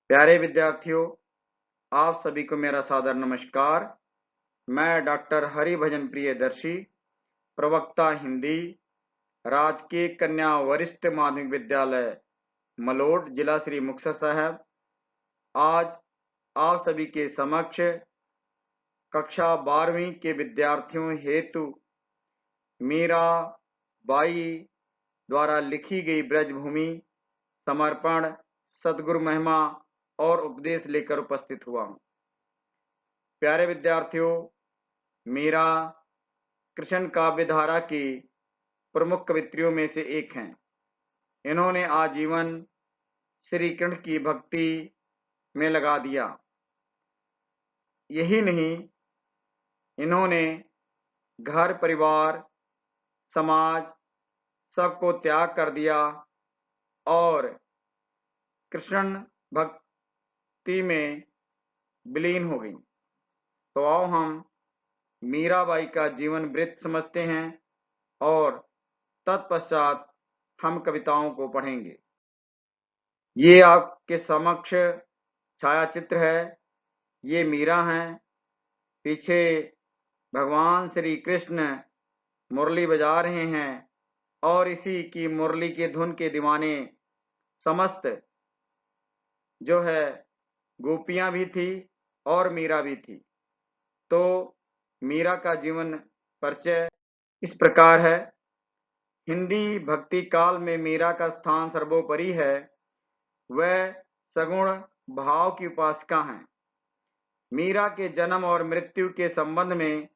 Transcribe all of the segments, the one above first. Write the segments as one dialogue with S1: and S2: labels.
S1: प्यारे विद्यार्थियों, आप सभी को मेरा सादर नमस्कार। मैं डॉक्टर हरिभजन प्रियदर्शी, प्रवक्ता हिंदी, राजकीय कन्या वरिष्ठ माध्यमिक विद्यालय मलोट, जिला श्री मुक्तसर साहब, आज आप सभी के समक्ष कक्षा 12वीं के विद्यार्थियों हेतु मीरा बाई द्वारा लिखी गई ब्रजभूमि, समर्पण, सद्गुरु महिमा और उपदेश लेकर उपस्थित हुआ हूँ। प्यारे विद्यार्थियों, मीरा कृष्ण काव्यधारा की प्रमुख कवित्रियों में से एक हैं। इन्होंने आजीवन श्री कृष्ण की भक्ति में लगा दिया। यही नहीं, इन्होंने घर परिवार समाज सबको त्याग कर दिया और कृष्ण भक्ति में विलीन हो गई। तो आओ हम मीराबाई का जीवन वृत्त समझते हैं और तत्पश्चात हम कविताओं को पढ़ेंगे। ये आपके समक्ष छायाचित्र है। ये मीरा हैं। पीछे भगवान श्री कृष्ण मुरली बजा रहे हैं और इसी की मुरली के धुन के दीवाने समस्त जो है गोपियां भी थी और मीरा भी थी। तो मीरा का जीवन परिचय इस प्रकार है। हिंदी भक्ति काल में मीरा का स्थान सर्वोपरि है। वह सगुण भाव की उपासिका हैं। मीरा के जन्म और मृत्यु के संबंध में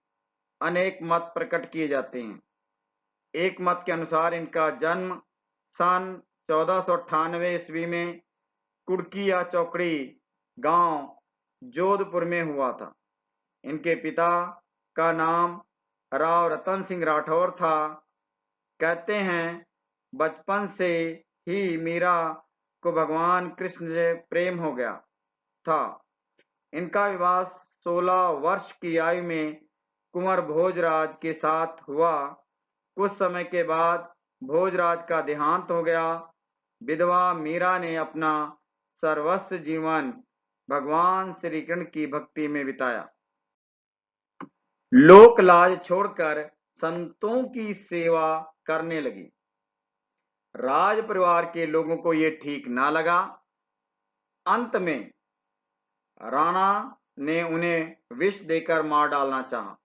S1: अनेक मत प्रकट किए जाते हैं। एक मत के अनुसार इनका जन्म सन 1498 ईस्वी में कुड़की या चौकड़ी गांव जोधपुर में हुआ था। इनके पिता का नाम राव रतन सिंह राठौर था। कहते हैं बचपन से ही मीरा को भगवान कृष्ण से प्रेम हो गया था। इनका विवाह 16 वर्ष की आयु में कुंवर भोजराज के साथ हुआ। कुछ समय के बाद भोजराज का देहांत हो गया। विधवा मीरा ने अपना सर्वस्व जीवन भगवान श्री कृष्ण की भक्ति में बिताया। लोक लाज छोड़कर संतों की सेवा करने लगी। राज परिवार के लोगों को यह ठीक ना लगा। अंत में राणा ने उन्हें विष देकर मार डालना चाहा,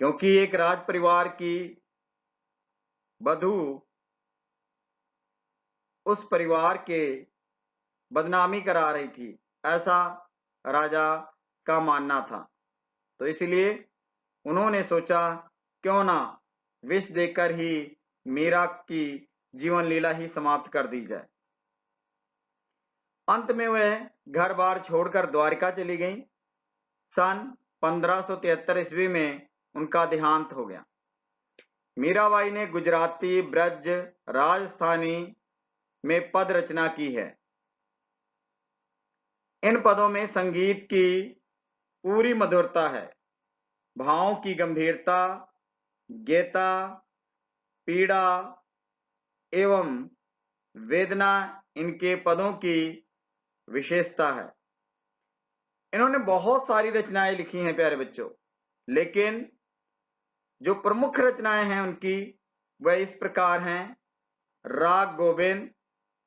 S1: क्योंकि एक राज परिवार की वधू उस परिवार के बदनामी करा रही थी, ऐसा राजा का मानना था। तो इसलिए उन्होंने सोचा क्यों ना विष देकर ही मीरा की जीवन लीला ही समाप्त कर दी जाए। अंत में वह घर बार छोड़कर द्वारिका चली गई। सन 1573 ईस्वी में उनका देहांत हो गया। मीराबाई ने गुजराती, ब्रज, राजस्थानी में पद रचना की है। इन पदों में संगीत की पूरी मधुरता है। भावों की गंभीरता, गीता, पीड़ा एवं वेदना इनके पदों की विशेषता है। इन्होंने बहुत सारी रचनाएं लिखी हैं प्यारे बच्चों, लेकिन जो प्रमुख रचनाएं हैं उनकी वह इस प्रकार हैं। राग गोविंद,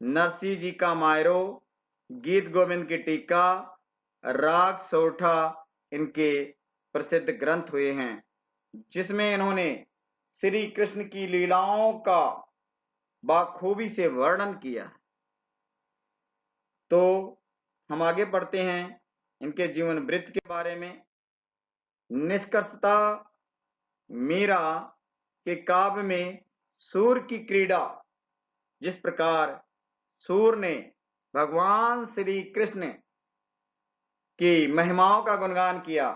S1: नरसिंह जी का मायरो, गीत गोविंद की टीका, राग सोरठा इनके प्रसिद्ध ग्रंथ हुए हैं, जिसमें इन्होंने श्री कृष्ण की लीलाओं का बाखूबी से वर्णन किया है। तो हम आगे बढ़ते हैं इनके जीवन वृत्त के बारे में। निष्कर्षता मीरा के काव्य में सूर्य की क्रीड़ा, जिस प्रकार सूर्य ने भगवान श्री कृष्ण की महिमाओं का गुणगान किया।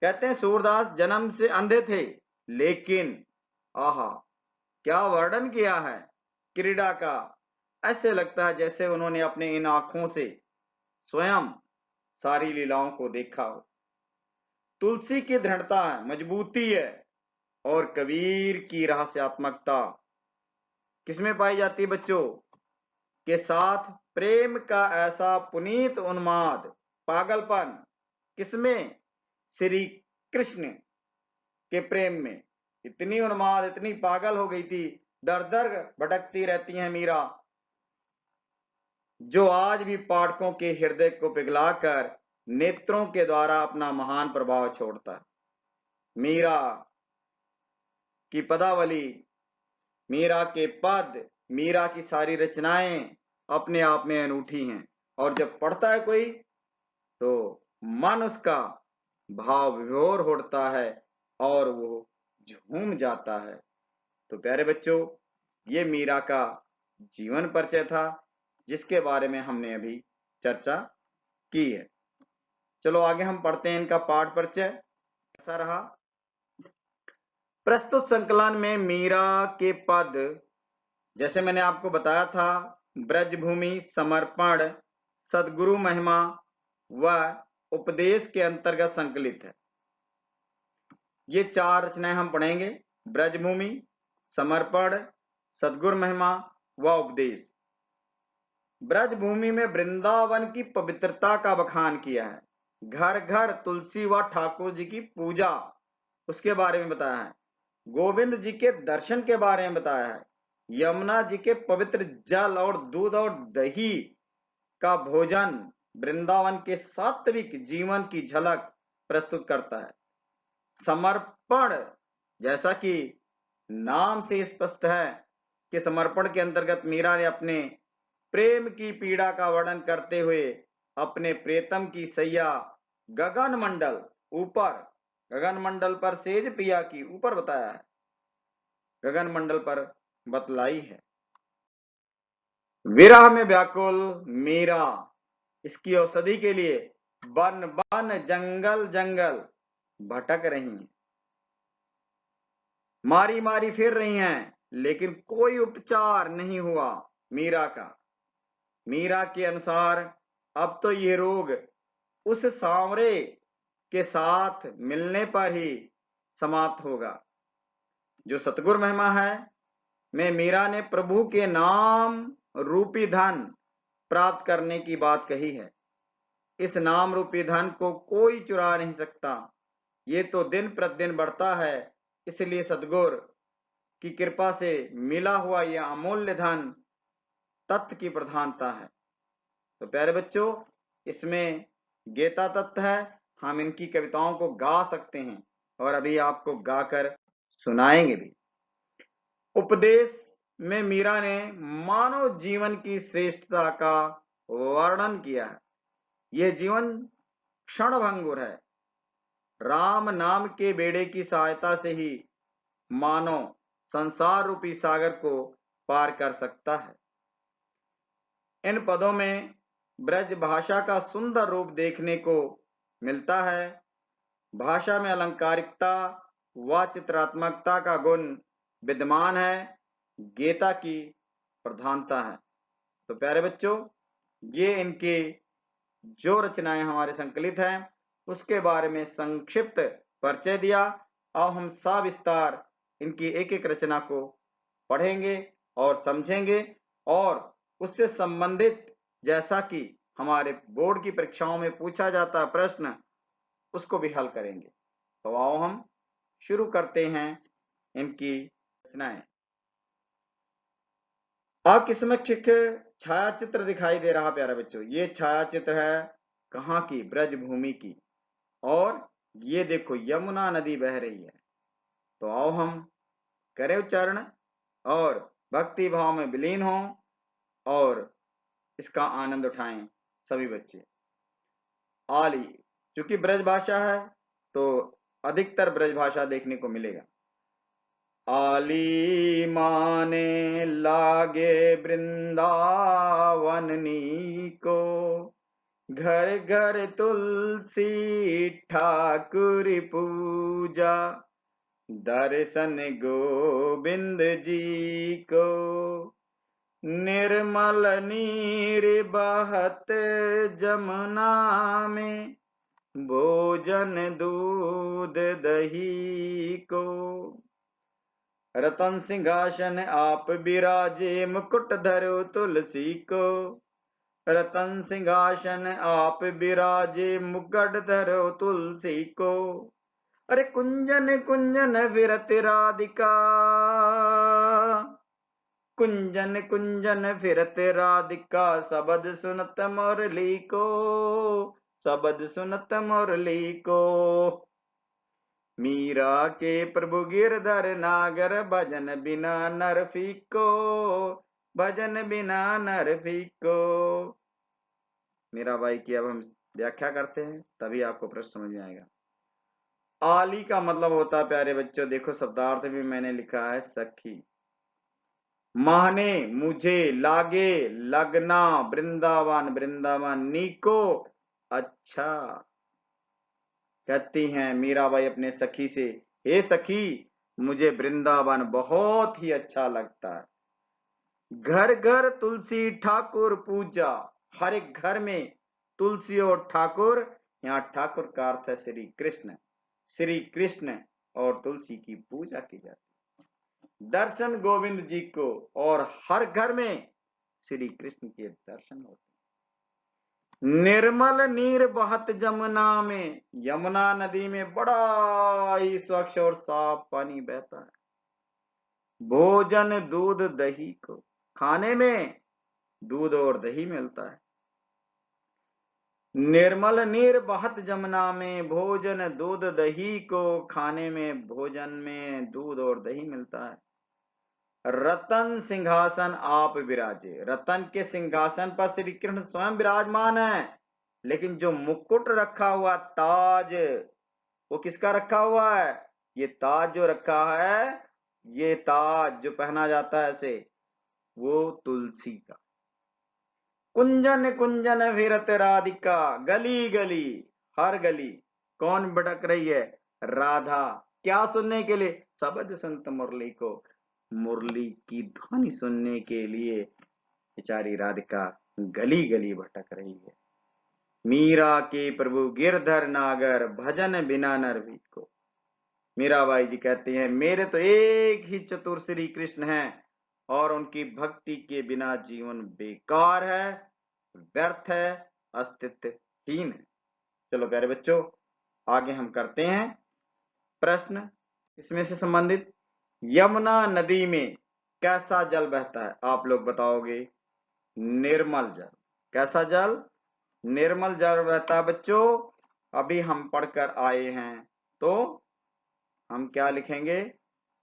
S1: कहते हैं सूरदास जन्म से अंधे थे, लेकिन आहा क्या वर्णन किया है क्रीड़ा का। ऐसे लगता है जैसे उन्होंने अपने इन आंखों से स्वयं सारी लीलाओं को देखा हो। तुलसी की दृढ़ता है, मजबूती है, और कबीर की रहस्यात्मकता किसमें पाई जाती है बच्चों? के साथ प्रेम का ऐसा पुनीत उन्माद, पागलपन किसमें? श्री कृष्ण के प्रेम में। इतनी उन्माद, इतनी पागल हो गई थी, दर दर भटकती रहती हैं मीरा, जो आज भी पाठकों के हृदय को पिघलाकर नेत्रों के द्वारा अपना महान प्रभाव छोड़ता है। मीरा की पदावली, मीरा के पद, मीरा की सारी रचनाएं अपने आप में अनूठी हैं, और जब पढ़ता है कोई तो मन उसका भाव विभोर होता है और वो झूम जाता है। तो प्यारे बच्चों, ये मीरा का जीवन परिचय था, जिसके बारे में हमने अभी चर्चा की है। चलो आगे हम पढ़ते हैं इनका पाठ परिचय कैसा रहा। प्रस्तुत संकलन में मीरा के पद, जैसे मैंने आपको बताया था, ब्रजभूमि, समर्पण, सद्गुरु महिमा व उपदेश के अंतर्गत संकलित है। ये 4 रचनाएं हम पढ़ेंगे: ब्रजभूमि, समर्पण, सद्गुरु महिमा व उपदेश। ब्रजभूमि में वृंदावन की पवित्रता का बखान किया है, घर घर तुलसी व ठाकुर जी की पूजा, उसके बारे में बताया है, गोविंद जी के दर्शन के बारे में बताया है, यमुना जी के पवित्र जल और दूध और दही का भोजन वृंदावन के सात्विक जीवन की झलक प्रस्तुत करता है। समर्पण, जैसा कि नाम से स्पष्ट है कि समर्पण के अंतर्गत मीरा ने अपने प्रेम की पीड़ा का वर्णन करते हुए अपने प्रियतम की सैया गगन मंडल ऊपर, गगन मंडल पर सेज पिया की ऊपर बताया है, गगन मंडल पर बतलाई है। विरह में व्याकुल मीरा इसकी औषधि के लिए वन वन जंगल जंगल भटक रही हैं, मारी मारी फिर रही हैं, लेकिन कोई उपचार नहीं हुआ मीरा का। मीरा के अनुसार अब तो ये रोग उस सांवरे के साथ मिलने पर ही समाप्त होगा। जो सतगुरु महिमा है में मीरा ने प्रभु के नाम रूपी धन प्राप्त करने की बात कही है। इस नाम रूपी धन को कोई चुरा नहीं सकता, ये तो दिन प्रतिदिन बढ़ता है, इसलिए सतगुरु की कृपा से मिला हुआ यह अमूल्य धन तत्व की प्रधानता है। तो प्यारे बच्चों, इसमें गीता तत्व है, हम इनकी कविताओं को गा सकते हैं और अभी आपको गाकर सुनाएंगे भी। उपदेश में मीरा ने मानव जीवन की श्रेष्ठता का वर्णन किया है। यह जीवन क्षणभंगुर है, राम नाम के बेड़े की सहायता से ही मानव संसार रूपी सागर को पार कर सकता है। इन पदों में ब्रज भाषा का सुंदर रूप देखने को मिलता है। भाषा में अलंकारिकता व चित्रात्मकता का गुण विद्यमान है, गीता की प्रधानता है। तो प्यारे बच्चों, ये इनके जो रचनाएं हमारे संकलित हैं उसके बारे में संक्षिप्त परिचय दिया। अब हम सविस्तार इनकी एक एक रचना को पढ़ेंगे और समझेंगे और उससे संबंधित, जैसा कि हमारे बोर्ड की परीक्षाओं में पूछा जाता है प्रश्न, उसको भी हल करेंगे। तो आओ हम शुरू करते हैं इनकी रचनाएं। आपके समक्ष एक छायाचित्र दिखाई दे रहा प्यारे बच्चों, ये छायाचित्र है कहाँ की? ब्रजभूमि की। और ये देखो यमुना नदी बह रही है। तो आओ हम करें उच्चारण और भक्ति भाव में विलीन हों और इसका आनंद उठाएं सभी बच्चे। आली, चूंकि ब्रज भाषा है तो अधिकतर ब्रज भाषा देखने को मिलेगा। आली माने लागे वृंदावननी को, घर घर तुलसी ठाकुर पूजा, दर्शन गोविंद जी को, निर्मल नीर बहत जमुना में, भोजन दूध दही को, रतन सिंहासन आप बिराजे, मुकुट धरो तुलसी को, रतन सिंहासन आप विराजे, मुकुट धरो तुलसी को। अरे कुंजन कुंजन फिरत राधिका, कुंजन कुंजन फिरत राधिका, शबद सुनत मुरली को, शबद सुनत मुरली को। मीरा के प्रभु गिरधर नागर, भजन बिना नर फीको, भजन बिना नर फीको। मीराबाई की अब हम व्याख्या करते हैं, तभी आपको प्रश्न समझ में आएगा। आली का मतलब होता है प्यारे बच्चों, देखो शब्दार्थ भी मैंने लिखा है सखी। माने मुझे, लागे लगना, वृंदावन वृंदावन, नीको अच्छा। कहती हैं मीराबाई अपने सखी से, हे सखी मुझे वृंदावन बहुत ही अच्छा लगता है। घर घर तुलसी ठाकुर पूजा, हर एक घर में तुलसी और ठाकुर, यहाँ ठाकुर का अर्थ है श्री कृष्ण, श्री कृष्ण और तुलसी की पूजा की जाती। दर्शन गोविंद जी को, और हर घर में श्री कृष्ण के दर्शन होते। निर्मल नीर बहत जमुना में, यमुना नदी में बड़ा ही स्वच्छ और साफ पानी बहता है। भोजन दूध दही को, खाने में दूध और दही मिलता है। निर्मल नीर बहत जमुना में, भोजन दूध दही को, खाने में भोजन में दूध और दही मिलता है। रतन सिंहासन आप विराजे, रतन के सिंहासन पर श्री कृष्ण स्वयं विराजमान है, लेकिन जो मुकुट रखा हुआ ताज, वो किसका रखा हुआ है? ये ताज जो रखा है, ये ताज जो पहना जाता है ऐसे, वो तुलसी का। कुंजन कुंजन फिरत राधिका, गली गली, हर गली कौन भटक रही है? राधा। क्या सुनने के लिए? शब्द संत मुरली को, मुरली की ध्वनि सुनने के लिए बेचारी राधिका गली गली भटक रही है। मीरा के प्रभु गिरधर नागर, भजन बिना नर भी को। मीराबाई जी कहती हैं, मेरे तो एक ही चतुर श्री कृष्ण हैं, और उनकी भक्ति के बिना जीवन बेकार है, व्यर्थ है, अस्तित्वहीन है। चलो प्यारे बच्चों, आगे हम करते हैं प्रश्न इसमें से संबंधित। यमुना नदी में कैसा जल बहता है? आप लोग बताओगे। निर्मल जल। कैसा जल? निर्मल जल बहता है बच्चों। अभी हम पढ़कर आए हैं, तो हम क्या लिखेंगे?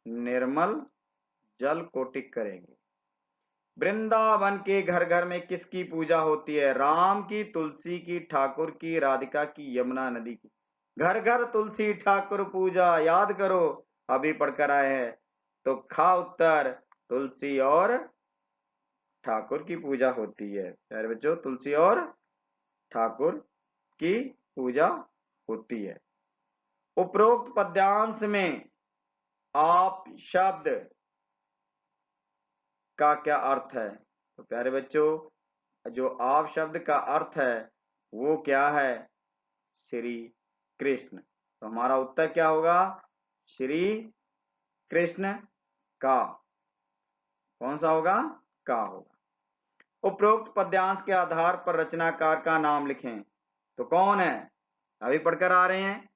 S1: निर्मल जल को टिक करेंगे। वृंदावन के घर घर में किसकी पूजा होती है? राम की, तुलसी की, ठाकुर की, राधिका की, यमुना नदी की। घर घर तुलसी ठाकुर पूजा, याद करो अभी पढ़कर आए हैं, तो खा उत्तर, तुलसी और ठाकुर की पूजा होती है। प्यारे बच्चों, तुलसी और ठाकुर की पूजा होती है। उपरोक्त पद्यांश में आप शब्द का क्या अर्थ है? तो प्यारे बच्चों, जो आप शब्द का अर्थ है वो क्या है? श्री कृष्ण। तो हमारा उत्तर क्या होगा? श्री कृष्ण का। कौन सा होगा? का होगा। उपरोक्त पद्यांश के आधार पर रचनाकार का नाम लिखें। तो कौन है? अभी पढ़कर आ रहे हैं।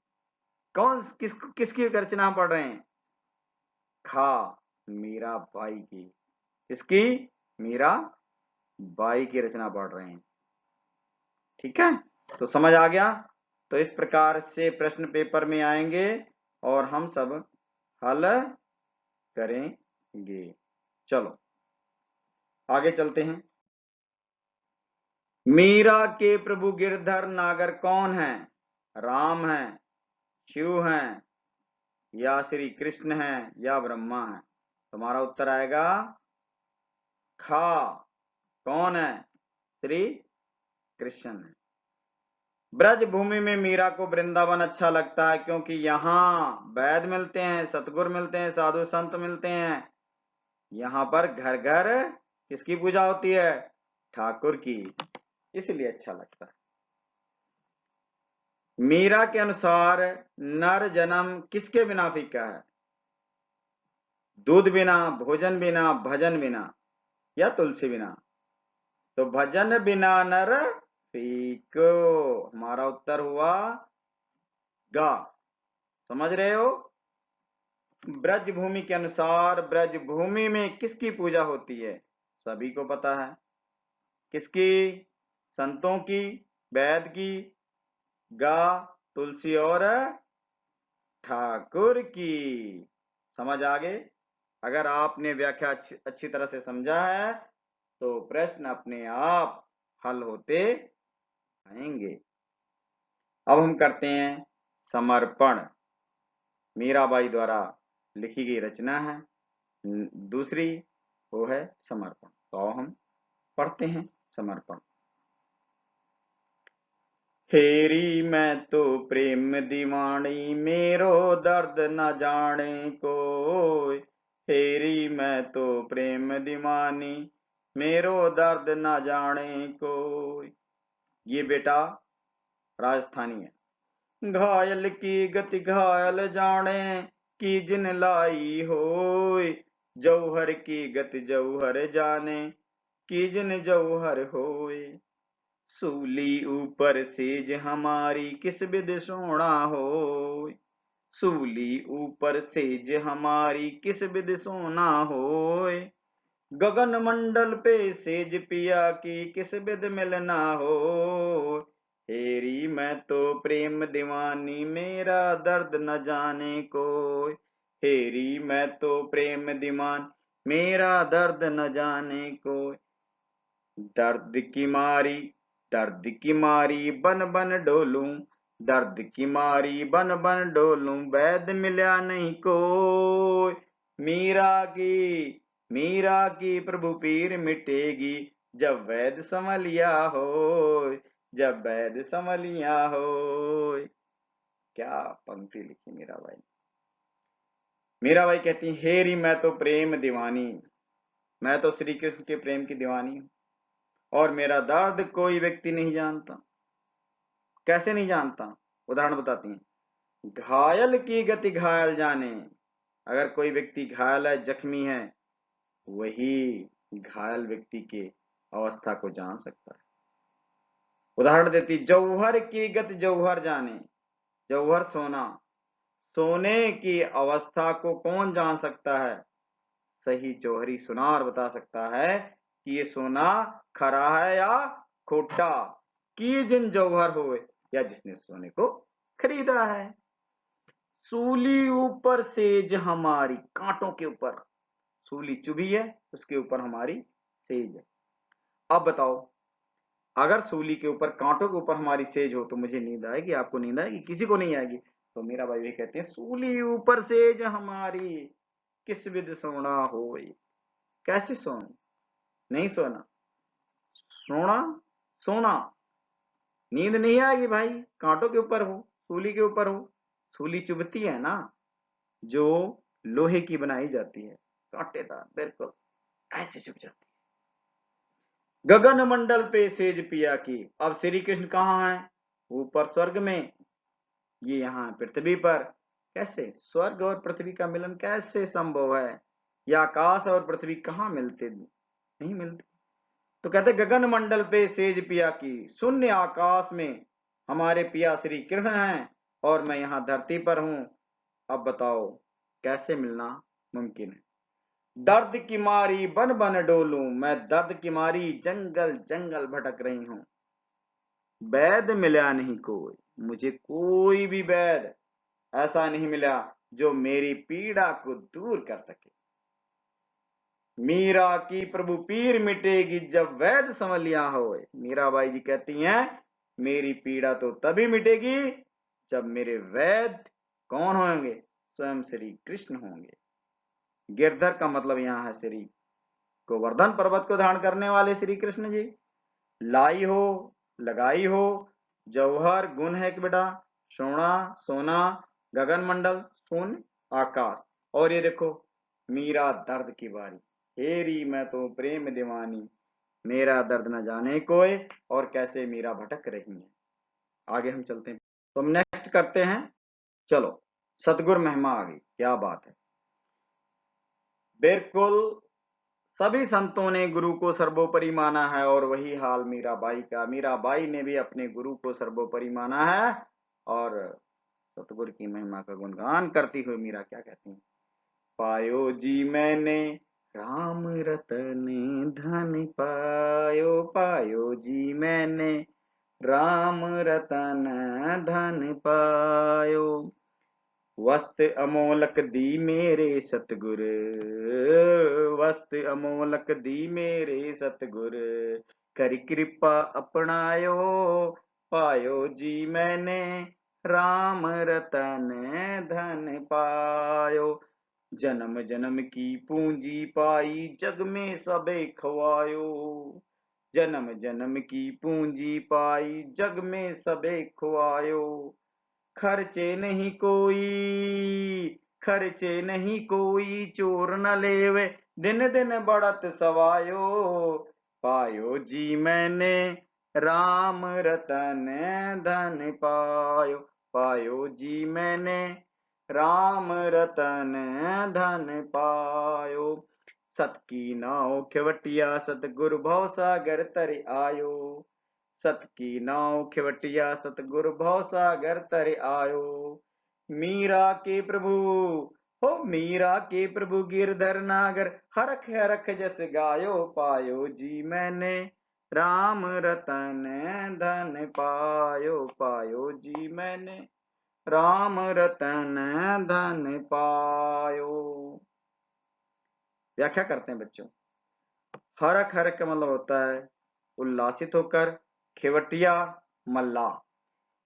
S1: कौन किसकी रचना पढ़ रहे हैं? खा, मीराबाई की। इसकी? मीराबाई की रचना पढ़ रहे हैं। ठीक है, तो समझ आ गया। तो इस प्रकार से प्रश्न पेपर में आएंगे और हम सब हल करेंगे। चलो आगे चलते हैं। मीरा के प्रभु गिरधर नागर कौन है? राम है, शिव हैं, या श्री कृष्ण हैं, या ब्रह्मा है? तुम्हारा उत्तर आएगा खा। कौन है? श्री कृष्ण है। ब्रज भूमि में मीरा को वृंदावन अच्छा लगता है क्योंकि यहाँ वैद मिलते हैं, सतगुरु मिलते हैं, साधु संत मिलते हैं। यहाँ पर घर घर किसकी पूजा होती है? ठाकुर की, इसलिए अच्छा लगता है। मीरा के अनुसार नर जन्म किसके बिना फीका है? दूध बिना, भोजन बिना, भजन बिना, या तुलसी बिना? तो भजन बिना नर फीको, हमारा उत्तर हुआ गा। समझ रहे हो? ब्रज भूमि के अनुसार ब्रज भूमि में किसकी पूजा होती है? सभी को पता है। किसकी? संतों की, वैद की, गा, तुलसी और ठाकुर की। समझ आ गए? अगर आपने व्याख्या अच्छी तरह से समझा है तो प्रश्न अपने आप हल होते आएंगे। अब हम करते हैं समर्पण। मीराबाई द्वारा लिखी गई रचना है दूसरी, वो है समर्पण। तो आओ हम पढ़ते हैं समर्पण। हेरी मैं तो प्रेम दीवानी, मेरो दर्द न जाने कोई। हेरी मैं तो प्रेम दीवानी, मेरो दर्द न जाने कोई। ये बेटा राजस्थानी है। घायल की गति घायल जाने, की जिन लाई होय। जौहर की गति जौहर जाने, की जिन जौहर होय। सूली ऊपर सेज हमारी, किस बिद सोना होय। सूली ऊपर सेज हमारी, किस बिद सोना होय। गगन मंडल पे सेज पिया की, किस बिद मिलना हो। हेरी मैं तो प्रेम दीवानी, मेरा दर्द न जाने कोई। हेरी मैं तो प्रेम दीवान, मेरा दर्द न जाने कोई। दर्द की मारी बन बन डोलूं। दर्द की मारी बन बन डोलूं, वैद मिला नहीं कोई। मीरा की प्रभु पीर मिटेगी, जब वैद संवलिया हो। जब वैद संवलिया हो। क्या पंक्ति लिखी मीराबाई। मीराबाई कहती हेरी मैं तो प्रेम दीवानी, मैं तो श्री कृष्ण के प्रेम की दीवानी हूं, और मेरा दर्द कोई व्यक्ति नहीं जानता। कैसे नहीं जानता? उदाहरण बताती हैं। घायल की गति घायल जाने, अगर कोई व्यक्ति घायल है, जख्मी है, वही घायल व्यक्ति के अवस्था को जान सकता है। उदाहरण देती, जौहर की गति जौहर जाने। जौहर सोना, सोने की अवस्था को कौन जान सकता है? सही जौहरी सुनार बता सकता है कि ये सोना खरा है या खोटा। कि जिन जौहर हो, या जिसने सोने को खरीदा है। सूली ऊपर सेज हमारी, कांटों के ऊपर सूली चुभी है, उसके ऊपर हमारी सेज है। अब बताओ, अगर सूली के ऊपर, कांटों के ऊपर हमारी सेज हो तो मुझे नींद आएगी? आपको नींद आएगी? किसी को नहीं आएगी। तो मेरा भाई ये कहते हैं, सूली ऊपर सेज हमारी, किस विध सोना होय। कैसे सोना? नहीं सोना, सोना सोना। नींद नहीं आएगी भाई, कांटों के ऊपर हो, सूली के ऊपर हो। सूली चुभती है ना, जो लोहे की बनाई जाती है, कांटेदार, बिल्कुल ऐसे चुभ जाती है। गगन मंडल पे सेज पिया की। अब श्री कृष्ण कहाँ है? ऊपर स्वर्ग में, ये यहाँ पृथ्वी पर। कैसे? स्वर्ग और पृथ्वी का मिलन कैसे संभव है? या आकाश और पृथ्वी कहाँ मिलते? नहीं मिलते। तो कहते गगन मंडल पे सेज पिया की, शून्य आकाश में हमारे पिया श्री कृष्ण हैं, और मैं यहाँ धरती पर हूं। अब बताओ कैसे मिलना मुमकिन है? दर्द की मारी बन बन डोलूं, मैं दर्द की मारी जंगल जंगल भटक रही हूं। वैद मिला नहीं कोई, मुझे कोई भी वैद ऐसा नहीं मिला जो मेरी पीड़ा को दूर कर सके। मीरा की प्रभु पीर मिटेगी, जब वैद संवलिया होए। मीराबाई जी कहती हैं, मेरी पीड़ा तो तभी मिटेगी जब मेरे वैद कौन होंगे? स्वयं श्री कृष्ण होंगे। गिरधर का मतलब यहाँ है श्री गोवर्धन पर्वत को धारण करने वाले श्री कृष्ण जी। लाई हो, लगाई हो, जौहर गुण है कि बेटा, सोना सोना, गगन मंडल शून्य आकाश। और ये देखो, मीरा दर्द की बारी, हेरी मैं तो प्रेम दीवानी, मेरा दर्द न जाने कोई। और कैसे मीरा भटक रही है। आगे हम चलते हैं, तो हम नेक्स्ट करते हैं। चलो, सतगुर महिमा आ गई, क्या बात है। बिल्कुल सभी संतों ने गुरु को सर्वोपरि माना है और वही हाल मीराबाई का। मीराबाई ने भी अपने गुरु को सर्वोपरि माना है और सतगुरु की महिमा का गुणगान करती हुई मीरा क्या कहती है? पायो जी मैंने राम रतन धन पायो, पायो जी मैंने राम रतन धन पायो। वस्त अमोलक दी मेरे सतगुर, वस्त अमोलक दी मेरे सतगुर, कर कृपा अपनायो, पायो जी मैंने राम रतन धन पायो। जन्म जन्म की पूंजी पाई जग में सबे खवायो, जन्म जन्म की पूंजी पाई जग में सबे खुआयो। खर्चे नहीं कोई, खर्चे नहीं कोई चोर न लेवे, दिन दिन बढ़त सवायो, पायो जी मैंने राम रतन धन पायो, पायो जी मैंने राम रतन धन पायो। सत की नाव खेवटिया सतगुरु भव सागर तर आयो, सत की नाव खेवटिया सतगुरु भव सागर तर आयो। मीरा के प्रभु हो, मीरा के प्रभु गिरधर नागर, हरख हरख जस गायो, पायो जी मैंने राम रतन धन पायो, पायो जी मैंने राम रतन धन पायो। व्याख्या करते हैं बच्चों। हरख हरख का मतलब होता है उल्लासित होकर, खेवटिया मल्ला।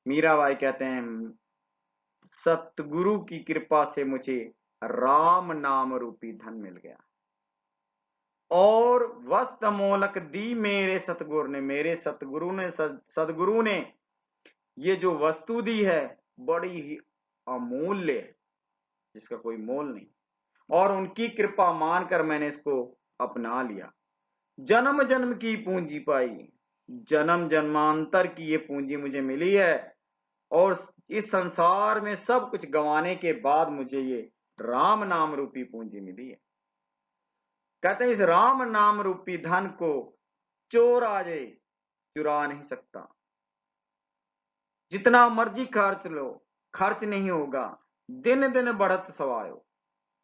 S1: मीराबाई कहते हैं सतगुरु की कृपा से मुझे राम नाम रूपी धन मिल गया और वस्त मोलक दी मेरे सतगुरु ने, मेरे सतगुरु ने, सदगुरु ने ये जो वस्तु दी है बड़ी ही अमूल्य है, जिसका कोई मोल नहीं, और उनकी कृपा मानकर मैंने इसको अपना लिया। जन्म जन्म की पूंजी पाई, जन्म जन्मांतर की ये पूंजी मुझे मिली है और इस संसार में सब कुछ गंवाने के बाद मुझे ये राम नाम रूपी पूंजी मिली है। कहते हैं इस राम नाम रूपी धन को चोर आ जाए चुरा नहीं सकता, जितना मर्जी खर्च लो खर्च नहीं होगा, दिन दिन बढ़त सवायो।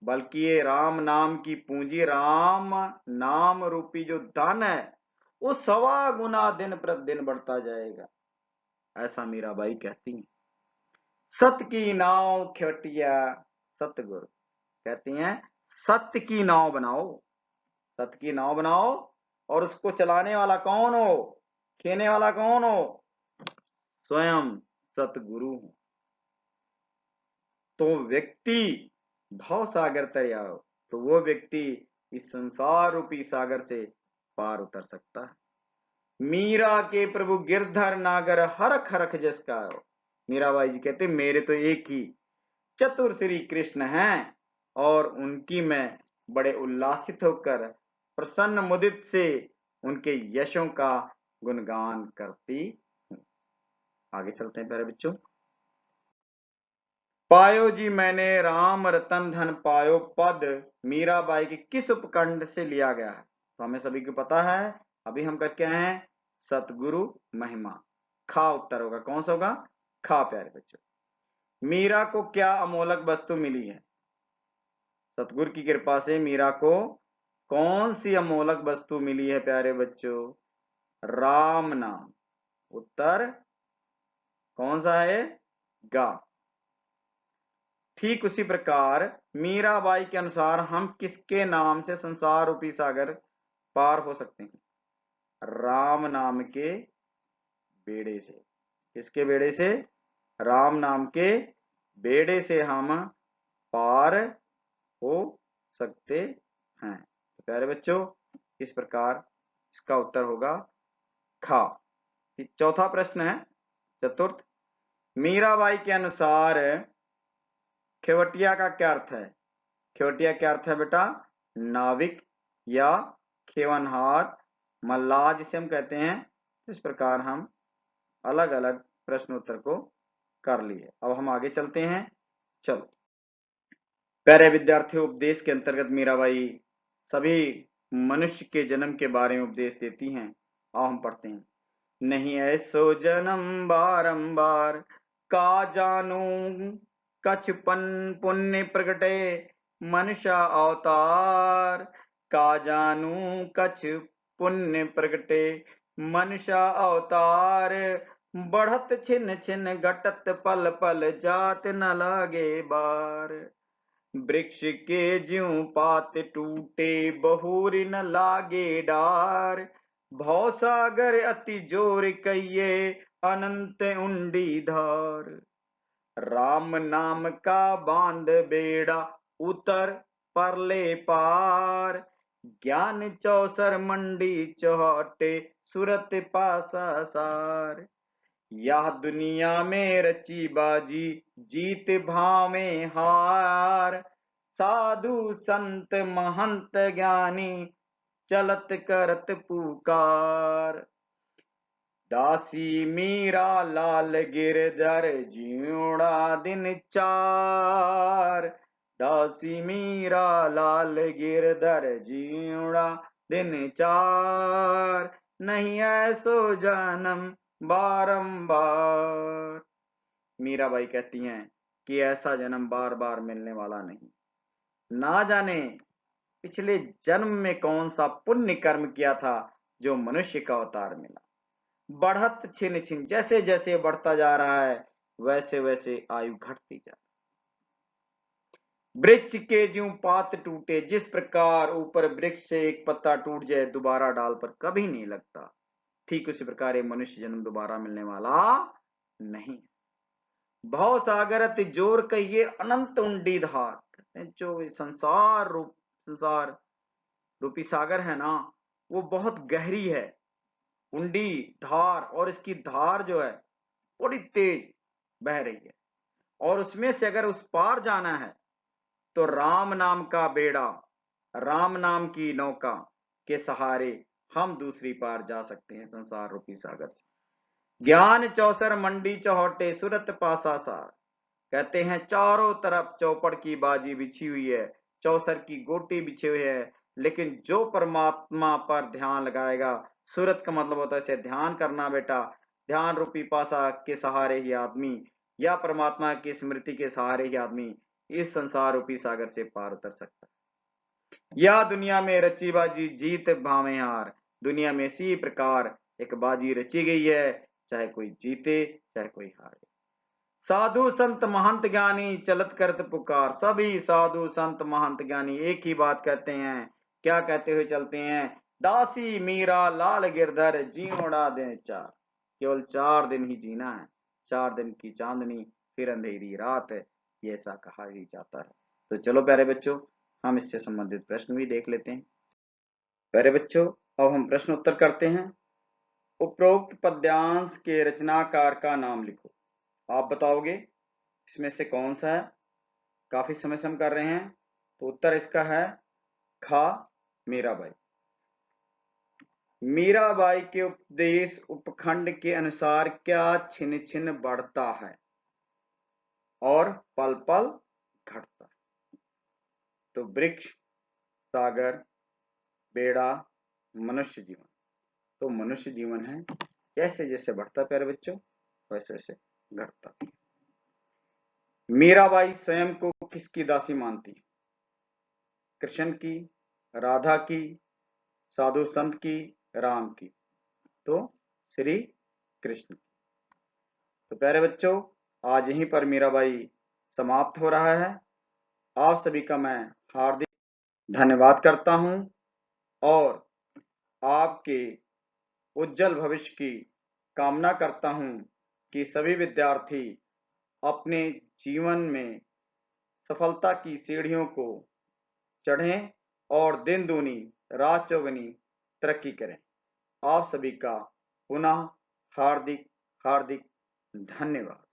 S1: बल्कि ये राम नाम की पूंजी, राम नाम रूपी जो धन है वो 1.25 गुना दिन प्रतिदिन बढ़ता जाएगा, ऐसा मीराबाई कहती है। सत की नाव खेवटिया सतगुरु कहती हैं सत्य की नाव बनाओ, सत्य की नाव बनाओ और उसको चलाने वाला कौन हो, खेने वाला कौन हो, स्वयं सतगुरु हो। तो व्यक्ति भव सागर तर आओ, तो वो व्यक्ति इस संसार रूपी सागर से पार उतर सकता है। मीरा के प्रभु गिरधर नागर हरख हरख जस का हो। मीराबाई जी कहते मेरे तो एक ही चतुर श्री कृष्ण हैं और उनकी मैं बड़े उल्लासित होकर प्रसन्न मुदित से उनके यशों का गुणगान करती हूँ। आगे चलते हैं प्यारे बच्चों। पायो जी मैंने राम रतन धन पायो पद मीराबाई के किस उपखंड से लिया गया है? तो हमें सभी को पता है, अभी हम करके आए हैं सतगुरु महिमा। खा उत्तर होगा, कौन सा होगा? खा प्यारे बच्चों। मीरा को क्या अमोलक वस्तु मिली है? सतगुरु की कृपा से मीरा को कौन सी अमोलक वस्तु मिली है प्यारे बच्चों? राम नाम। उत्तर कौन सा है? गा। ठीक उसी प्रकार मीराबाई के अनुसार हम किसके नाम से संसार रूपी सागर पार हो सकते हैं? राम नाम के बेड़े से। किसके बेड़े से? राम नाम के बेड़े से हम पार हो सकते हैं। तो प्यारे बच्चों इस प्रकार इसका उत्तर होगा खा। चौथा प्रश्न है, चतुर्थ। मीराबाई के अनुसार खेवटिया का क्या अर्थ है? खेवटिया क्या अर्थ है बेटा? नाविक या खेवनहार, मल्लाह जिसे हम कहते हैं। इस प्रकार हम अलग अलग प्रश्न उत्तर को कर लिए। अब हम आगे चलते हैं। चलो प्यारे विद्यार्थियों, उपदेश के अंतर्गत मीराबाई सभी मनुष्य के जन्म के बारे में उपदेश देती हैं। आओ हम पढ़ते हैं। नहीं ऐसो जन्म बारंबार, का जानू कछ पुण्य प्रगटे मनुष्य अवतार। का जानू कछ पुण्य प्रगटे मनुष्य अवतार। बढ़त छिन छिन घटत पल पल, जात न लागे बार। वृक्ष के ज्यों पात टूटे, बहुरी न लागे डार। भवसागर अति जोर कहिए, अनंत उंडी धार। राम नाम का बांध बेड़ा, उतर परले पार। ज्ञान चौसर मंडी चौहटे, सुरत पासा सार। यह दुनिया में रची बाजी, जीत भावे हार। साधु संत महंत ज्ञानी, चलत करत पुकार। दासी मीरा लाल गिरधर, जीवड़ा दिन चार। दासी मीरा लाल गिरधर, जीवड़ा दिन चार। नहीं ऐसो जन्म बारंबार। मीराबाई कहती हैं कि ऐसा जन्म बार बार मिलने वाला नहीं। ना जाने पिछले जन्म में कौन सा पुण्य कर्म किया था जो मनुष्य का अवतार मिला। बढ़त छिन छिन, जैसे जैसे बढ़ता जा रहा है वैसे वैसे आयु घटती जा रही। वृक्ष के ज्यों पात टूटे, जिस प्रकार ऊपर वृक्ष से एक पत्ता टूट जाए दोबारा डाल पर कभी नहीं लगता, ठीक उसी प्रकार ये मनुष्य जन्म दोबारा मिलने वाला नहीं। भव सागर अति जोर कहिए, अनंत उंडी धार। जो संसार रूपी सागर है ना, वो बहुत गहरी है, उंडी धार, और इसकी धार जो है बड़ी तेज बह रही है। और उसमें से अगर उस पार जाना है तो राम नाम का बेड़ा, राम नाम की नौका के सहारे हम दूसरी पार जा सकते हैं संसार रूपी सागर से। ज्ञान चौसर मंडी चौहटे, सुरत पासा सार। कहते हैं चारों तरफ चौपड़ की बाजी बिछी हुई है, चौसर की गोटी बिछे हुए है, लेकिन जो परमात्मा पर ध्यान लगाएगा, सूरत का मतलब होता है इसे ध्यान करना बेटा, ध्यान रूपी पासा के सहारे ही आदमी, या परमात्मा की स्मृति के सहारे ही आदमी इस संसार रूपी सागर से पार उतर सकता है। या दुनिया में रची बाजी, जीत भावे हार। दुनिया में इसी प्रकार एक बाजी रची गई है, चाहे कोई जीते चाहे कोई हारे। साधु संत महंत ज्ञानी, चलत करत पुकार। सभी साधु संत महंत ज्ञानी एक ही बात कहते हैं। क्या कहते हुए चलते हैं? दासी मीरा लाल गिरधर, जीवड़ा दिन चार। केवल 4 दिन ही जीना है, 4 दिन की चांदनी फिर अंधेरी रात, ये ऐसा कहा ही जाता है। तो चलो प्यारे बच्चों, हम इससे संबंधित प्रश्न भी देख लेते हैं। प्यारे बच्चों, अब हम प्रश्न उत्तर करते हैं। उपरोक्त पद्यांश के रचनाकार का नाम लिखो। आप बताओगे इसमें से कौन सा है? काफी समय से हम कर रहे हैं, तो उत्तर इसका है खा, मीराबाई। मीराबाई के उपदेश उपखंड के अनुसार क्या छिन छिन बढ़ता है और पल पल घटता है? तो वृक्ष, सागर, बेड़ा, मनुष्य जीवन। तो मनुष्य जीवन है, जैसे जैसे बढ़ता प्यारे बच्चों वैसे वैसे घटता। मीराबाई स्वयं को किसकी दासी मानती? कृष्ण की, राधा की, साधु संत की, राम की? तो श्री कृष्ण की। तो प्यारे बच्चों, आज यहीं पर मीराबाई समाप्त हो रहा है। आप सभी का मैं हार्दिक धन्यवाद करता हूं और आपके उज्जवल भविष्य की कामना करता हूं कि सभी विद्यार्थी अपने जीवन में सफलता की सीढ़ियों को चढ़ें और दिन दूनी रात चौगुनी तरक्की करें। आप सभी का पुनः हार्दिक हार्दिक धन्यवाद।